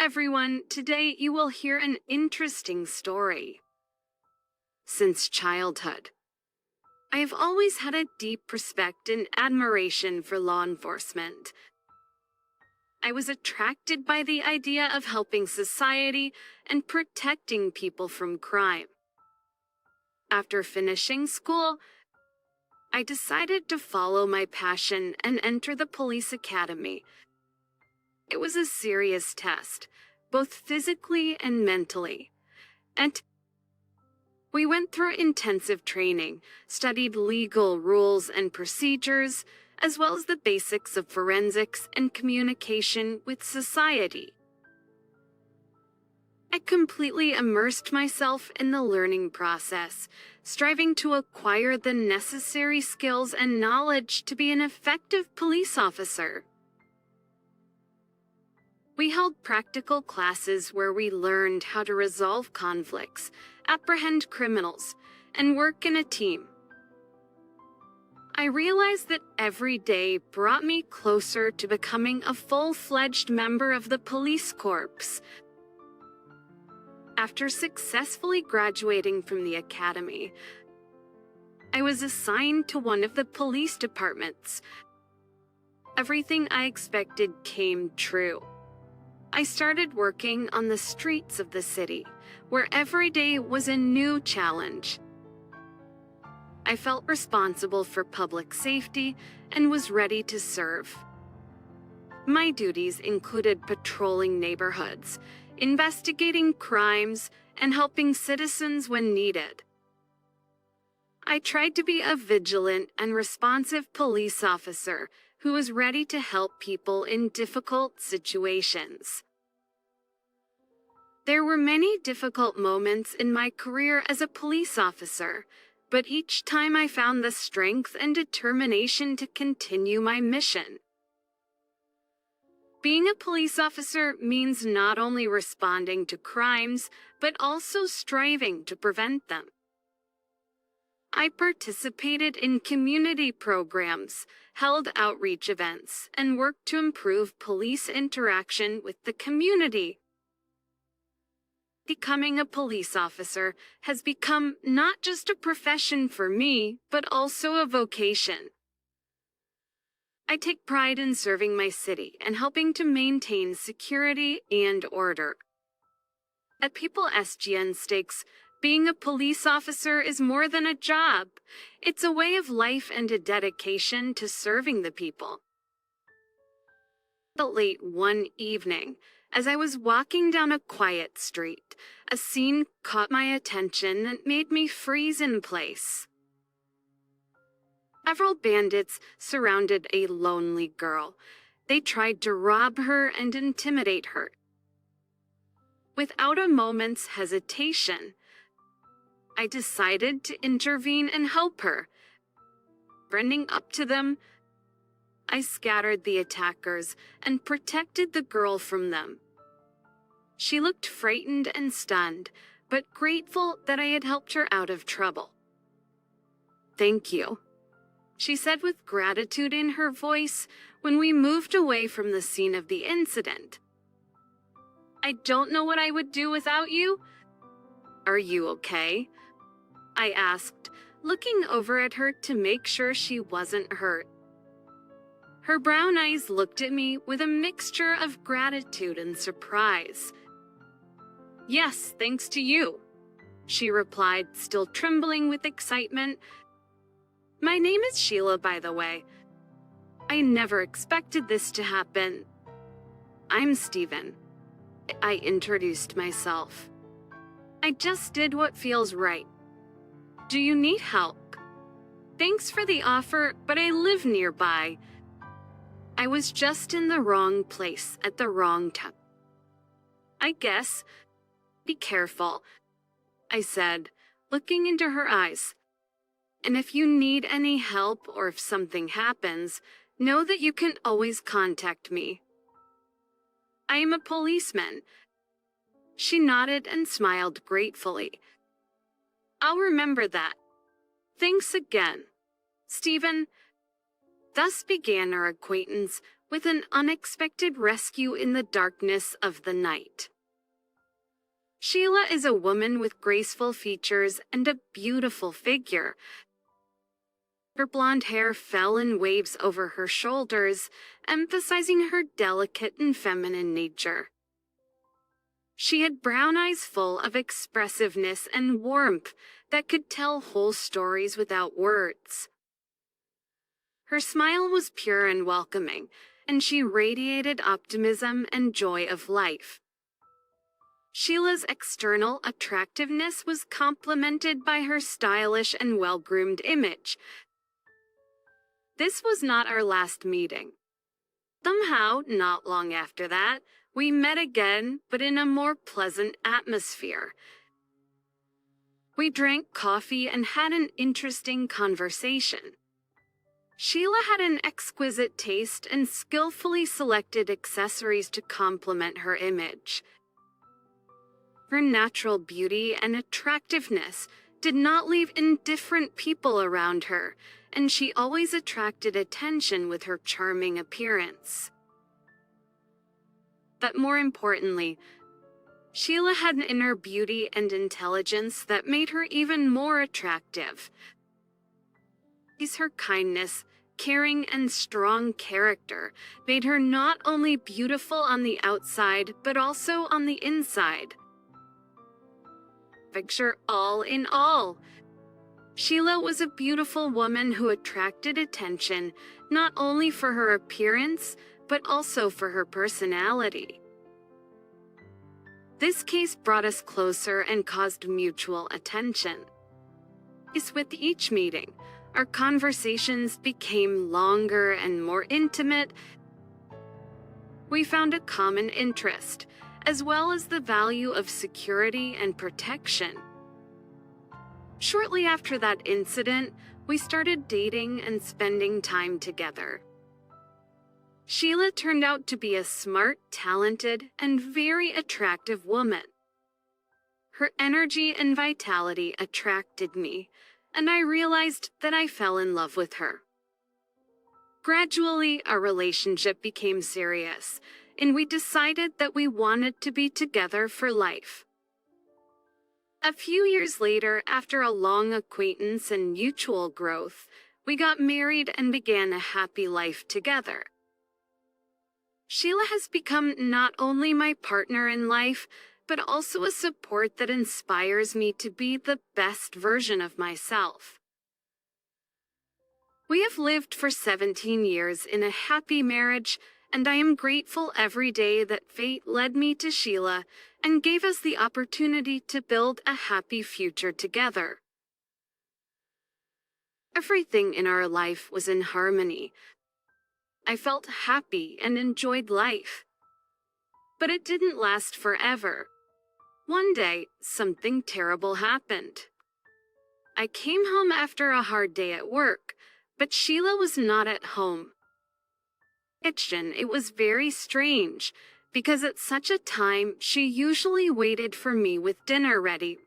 everyone. Today you will hear an interesting story. Since childhood, I have always had a deep respect and admiration for law enforcement. I was attracted by the idea of helping society and protecting people from crime. After finishing school, I decided to follow my passion and enter the police academy. It was a serious test, both physically and mentally. And we went through intensive training, studied legal rules and procedures, as well as the basics of forensics and communication with society. I completely immersed myself in the learning process, striving to acquire the necessary skills and knowledge to be an effective police officer. We held practical classes where we learned how to resolve conflicts, apprehend criminals, and work in a team. I realized that every day brought me closer to becoming a full-fledged member of the police corps. After successfully graduating from the academy, I was assigned to one of the police departments. Everything I expected came true. I started working on the streets of the city, where every day was a new challenge. I felt responsible for public safety and was ready to serve. My duties included patrolling neighborhoods, investigating crimes, and helping citizens when needed. I tried to be a vigilant and responsive police officer who was ready to help people in difficult situations. There were many difficult moments in my career as a police officer, but each time I found the strength and determination to continue my mission. Being a police officer means not only responding to crimes, but also striving to prevent them. I participated in community programs, held outreach events, and worked to improve police interaction with the community. Becoming a police officer has become not just a profession for me, but also a vocation. I take pride in serving my city and helping to maintain security and order. At People SGN Stakes, being a police officer is more than a job. It's a way of life and a dedication to serving the people. But late one evening, as I was walking down a quiet street, a scene caught my attention and made me freeze in place. Several bandits surrounded a lonely girl. They tried to rob her and intimidate her. Without a moment's hesitation, I decided to intervene and help her. Running up to them, I scattered the attackers and protected the girl from them. She looked frightened and stunned, but grateful that I had helped her out of trouble. "Thank you," she said with gratitude in her voice when we moved away from the scene of the incident. "I don't know what I would do without you." "Are you okay?" I asked, looking over at her to make sure she wasn't hurt. Her brown eyes looked at me with a mixture of gratitude and surprise. "Yes, thanks to you," she replied, still trembling with excitement. "My name is Sheila, by the way. I never expected this to happen." "I'm Steven," I introduced myself. "I just did what feels right. Do you need help?" "Thanks for the offer, but I live nearby." I was just in the wrong place at the wrong time. "I guess. Be careful," I said, looking into her eyes. "And if you need any help or if something happens, know that you can always contact me." "I am a policeman." She nodded and smiled gratefully. "I'll remember that. Thanks again, Stephen." Thus began our acquaintance with an unexpected rescue in the darkness of the night. Sheila is a woman with graceful features and a beautiful figure. Her blonde hair fell in waves over her shoulders, emphasizing her delicate and feminine nature. She had brown eyes full of expressiveness and warmth that could tell whole stories without words. Her smile was pure and welcoming, and she radiated optimism and joy of life. Sheila's external attractiveness was complemented by her stylish and well-groomed image. This was not our last meeting. Somehow, not long after that, we met again, but in a more pleasant atmosphere. We drank coffee and had an interesting conversation. Sheila had an exquisite taste and skillfully selected accessories to complement her image. Her natural beauty and attractiveness did not leave indifferent people around her, and she always attracted attention with her charming appearance. But more importantly, Sheila had an inner beauty and intelligence that made her even more attractive. Her kindness, caring, and strong character made her not only beautiful on the outside, but also on the inside. Picture all in all, Sheila was a beautiful woman who attracted attention not only for her appearance, but also for her personality. This case brought us closer and caused mutual attention. With each meeting, our conversations became longer and more intimate. We found a common interest, as well as the value of security and protection. Shortly after that incident, we started dating and spending time together. Sheila turned out to be a smart, talented, and very attractive woman. Her energy and vitality attracted me, and I realized that I fell in love with her. Gradually, our relationship became serious, and we decided that we wanted to be together for life. A few years later, after a long acquaintance and mutual growth, we got married and began a happy life together. Sheila has become not only my partner in life, but also a support that inspires me to be the best version of myself. We have lived for 17 years in a happy marriage, and I am grateful every day that fate led me to Sheila and gave us the opportunity to build a happy future together. Everything in our life was in harmony. I felt happy and enjoyed life. But it didn't last forever. One day, something terrible happened. I came home after a hard day at work, but Sheila was not at home. It was very strange, because at such a time she usually waited for me with dinner ready.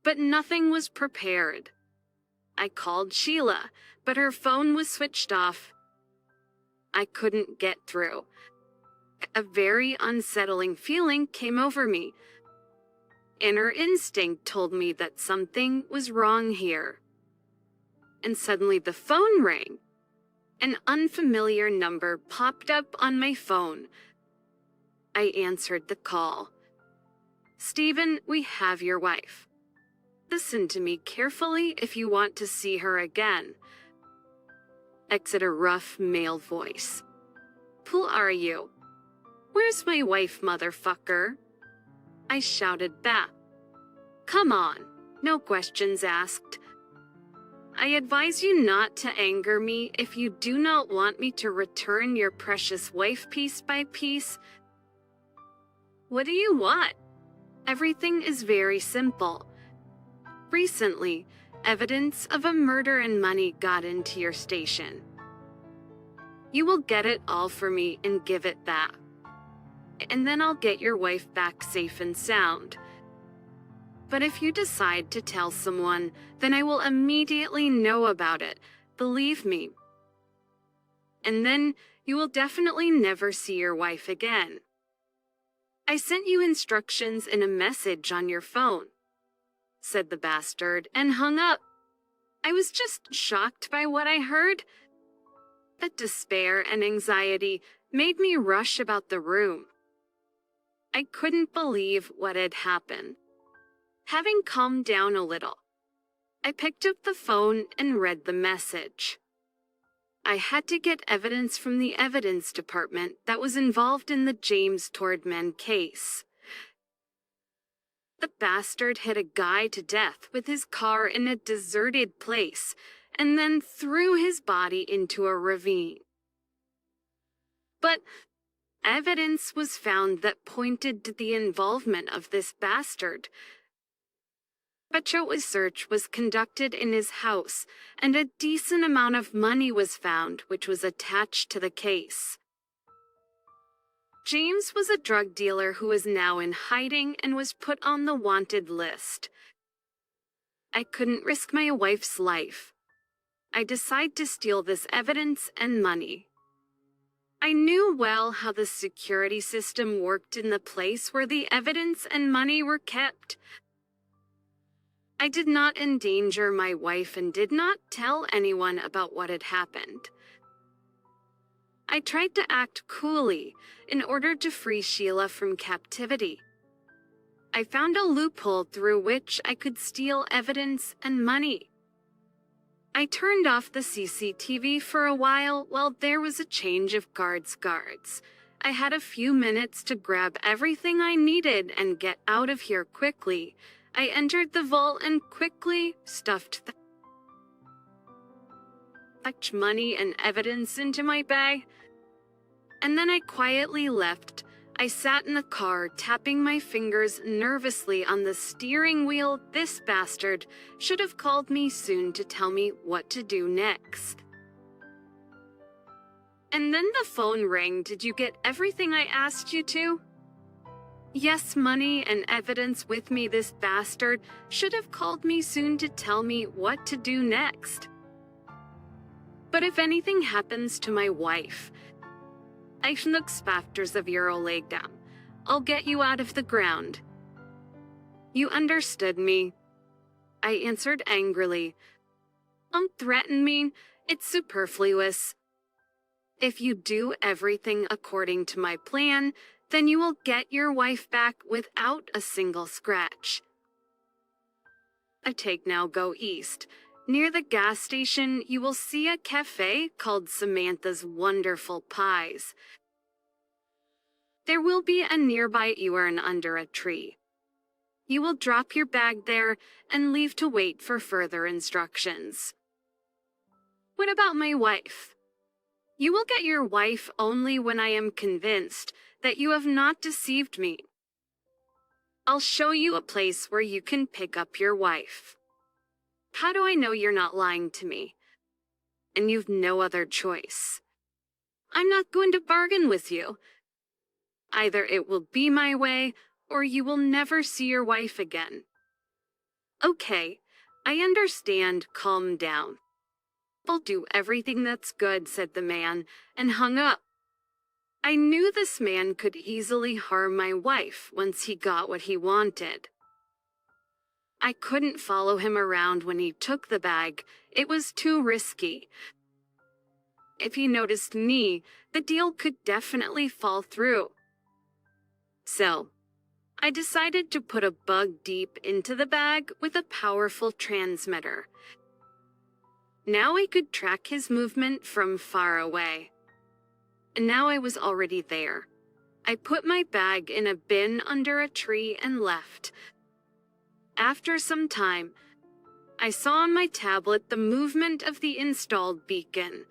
But nothing was prepared. I called Sheila, but her phone was switched off. I couldn't get through. A very unsettling feeling came over me. Inner instinct told me that something was wrong here. And suddenly the phone rang. An unfamiliar number popped up on my phone. I answered the call. "Stephen, we have your wife. Listen to me carefully if you want to see her again." Exit a rough male voice. "Who are you?" "Where's my wife, motherfucker?" I shouted back. "Come on, no questions asked. I advise you not to anger me if you do not want me to return your precious wife piece by piece." "What do you want?" "Everything is very simple. Recently, evidence of a murder and money got into your station. You will get it all for me and give it back. And then I'll get your wife back safe and sound. But if you decide to tell someone, then I will immediately know about it, believe me. And then You will definitely never see your wife again. I sent you instructions in a message on your phone," said the bastard, and hung up. I was just shocked by what I heard. But despair and anxiety made me rush about the room. I couldn't believe what had happened. Having calmed down a little, I picked up the phone and read the message. I had to get evidence from the evidence department that was involved in the James Tordman case. The bastard hit a guy to death with his car in a deserted place and then threw his body into a ravine. But evidence was found that pointed to the involvement of this bastard. A thorough search was conducted in his house, and a decent amount of money was found which was attached to the case. James was a drug dealer who is now in hiding and was put on the wanted list. I couldn't risk my wife's life. I decided to steal this evidence and money. I knew well how the security system worked in the place where the evidence and money were kept. I did not endanger my wife and did not tell anyone about what had happened. I tried to act coolly in order to free Sheila from captivity. I found a loophole through which I could steal evidence and money. I turned off the CCTV for a while there was a change of guards. I had a few minutes to grab everything I needed and get out of here quickly. I entered the vault and quickly stuffed the money and evidence into my bag. And then I quietly left. I sat in the car, tapping my fingers nervously on the steering wheel. This bastard should have called me soon to tell me what to do next. And then the phone rang. "Did you get everything I asked you to?" Yes, money and evidence with me. This bastard should have called me soon to tell me what to do next. But if anything happens to my wife, I look factors of your leg down. I'll get you out of the ground. You understood me, I answered angrily. Don't threaten me. It's superfluous. If you do everything according to my plan, then you will get your wife back without a single scratch. I take now go east. Near the gas station, you will see a cafe called Samantha's Wonderful Pies. There will be a nearby urn under a tree. You will drop your bag there and leave to wait for further instructions. What about my wife? You will get your wife only when I am convinced that you have not deceived me. I'll show you a place where you can pick up your wife. How do I know you're not lying to me? And you've no other choice. I'm not going to bargain with you. Either it will be my way, or you will never see your wife again. Okay, I understand. Calm down. I'll do everything that's good, said the man, and hung up. I knew this man could easily harm my wife once he got what he wanted. I couldn't follow him around when he took the bag. It was too risky. If he noticed me, the deal could definitely fall through. So, I decided to put a bug deep into the bag with a powerful transmitter. Now I could track his movement from far away. And now I was already there. I put my bag in a bin under a tree and left. After some time, I saw on my tablet the movement of the installed beacon.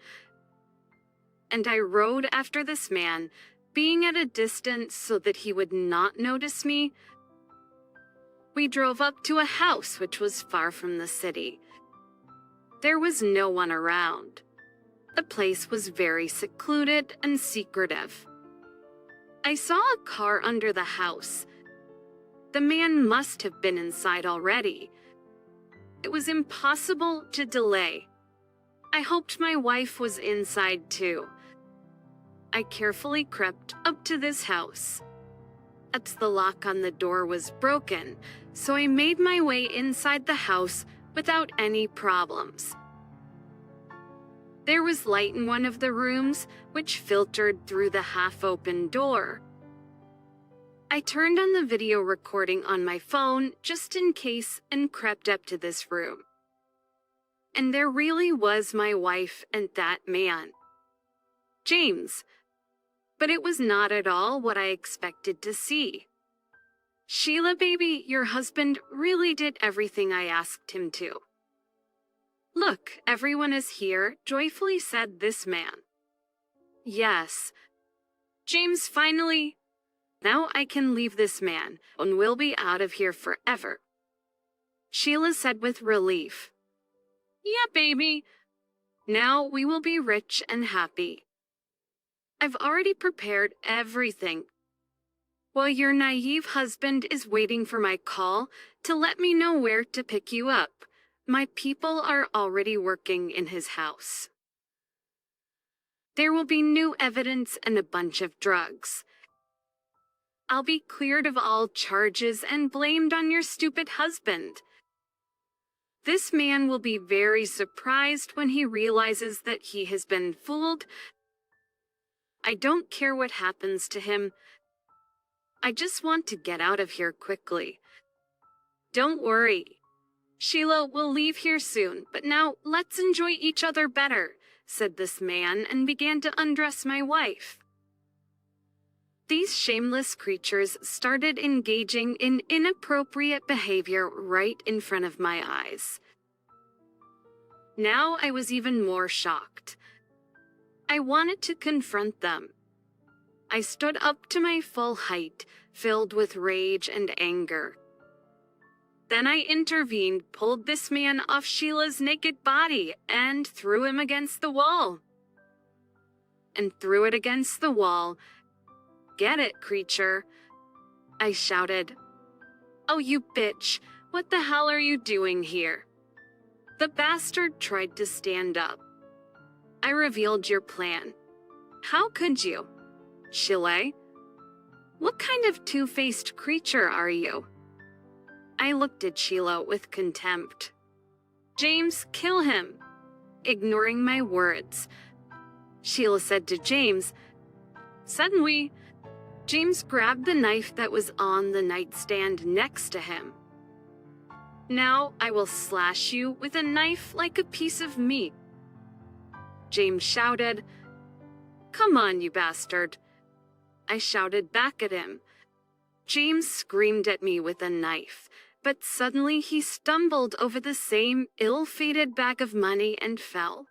And I rode after this man, being at a distance so that he would not notice me. We drove up to a house which was far from the city. There was no one around. The place was very secluded and secretive. I saw a car under the house. The man must have been inside already. It was impossible to delay. I hoped my wife was inside too. I carefully crept up to this house. But the lock on the door was broken, so I made my way inside the house without any problems. There was light in one of the rooms, which filtered through the half-open door. I turned on the video recording on my phone just in case and crept up to this room. And there really was my wife and that man, James. But it was not at all what I expected to see. Sheila, baby, your husband really did everything I asked him to. Look, everyone is here, joyfully said this man. Yes. James, finally. Now I can leave this man, and we'll be out of here forever. Sheila said with relief. Yeah, baby. Now we will be rich and happy. I've already prepared everything. While your naive husband is waiting for my call to let me know where to pick you up, my people are already working in his house. There will be new evidence and a bunch of drugs. I'll be cleared of all charges and blamed on your stupid husband. This man will be very surprised when he realizes that he has been fooled. I don't care what happens to him. I just want to get out of here quickly. Don't worry. Sheila will leave here soon, but now let's enjoy each other better, said this man and began to undress my wife. These shameless creatures started engaging in inappropriate behavior right in front of my eyes. Now I was even more shocked. I wanted to confront them. I stood up to my full height, filled with rage and anger. Then I intervened, pulled this man off Sheila's naked body, and threw him against the wall. And threw it against the wall. Get it, creature, I shouted. Oh, you bitch, what the hell are you doing here? The bastard tried to stand up. I revealed your plan. How could you? Sheila? What kind of two-faced creature are you? I looked at Sheila with contempt. James, kill him. Ignoring my words, Sheila said to James. Suddenly, James grabbed the knife that was on the nightstand next to him. Now I will slash you with a knife like a piece of meat. James shouted. Come on, you bastard. I shouted back at him. James screamed at me with a knife, but suddenly he stumbled over the same ill-fated bag of money and fell.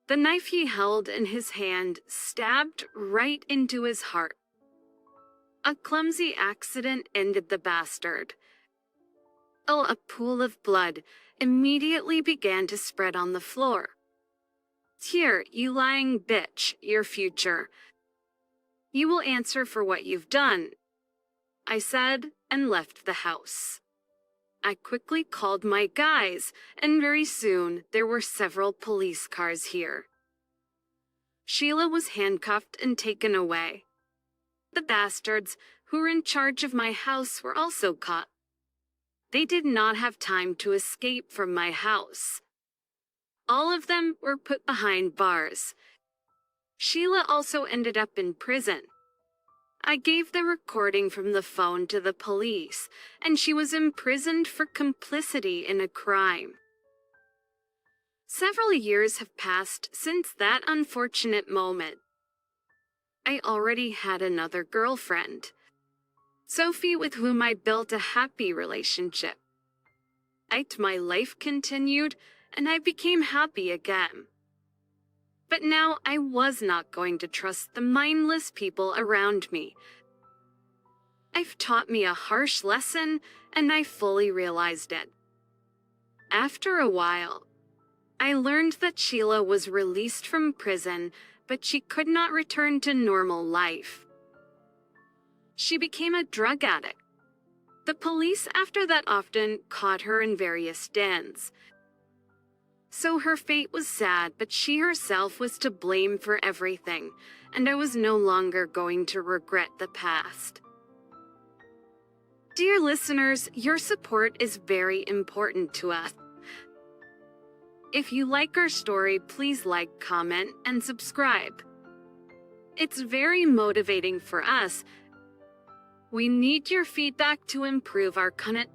The knife he held in his hand stabbed right into his heart. A clumsy accident ended the bastard. Oh, a pool of blood immediately began to spread on the floor. Here, you lying bitch, your future. You will answer for what you've done, I said, and left the house. I quickly called my guys, and very soon there were several police cars here. Sheila was handcuffed and taken away. The bastards who were in charge of my house were also caught. They did not have time to escape from my house. All of them were put behind bars. Sheila also ended up in prison. I gave the recording from the phone to the police, and she was imprisoned for complicity in a crime. Several years have passed since that unfortunate moment. I already had another girlfriend, Sophie, with whom I built a happy relationship. My life continued, and I became happy again. But now I was not going to trust the mindless people around me. I've taught me a harsh lesson, and I fully realized it. After a while, I learned that Sheila was released from prison, but she could not return to normal life. She became a drug addict. The police after that often caught her in various dens. So her fate was sad, but she herself was to blame for everything, and I was no longer going to regret the past. Dear listeners, your support is very important to us. If you like our story, please like, comment, and subscribe. It's very motivating for us. We need your feedback to improve our content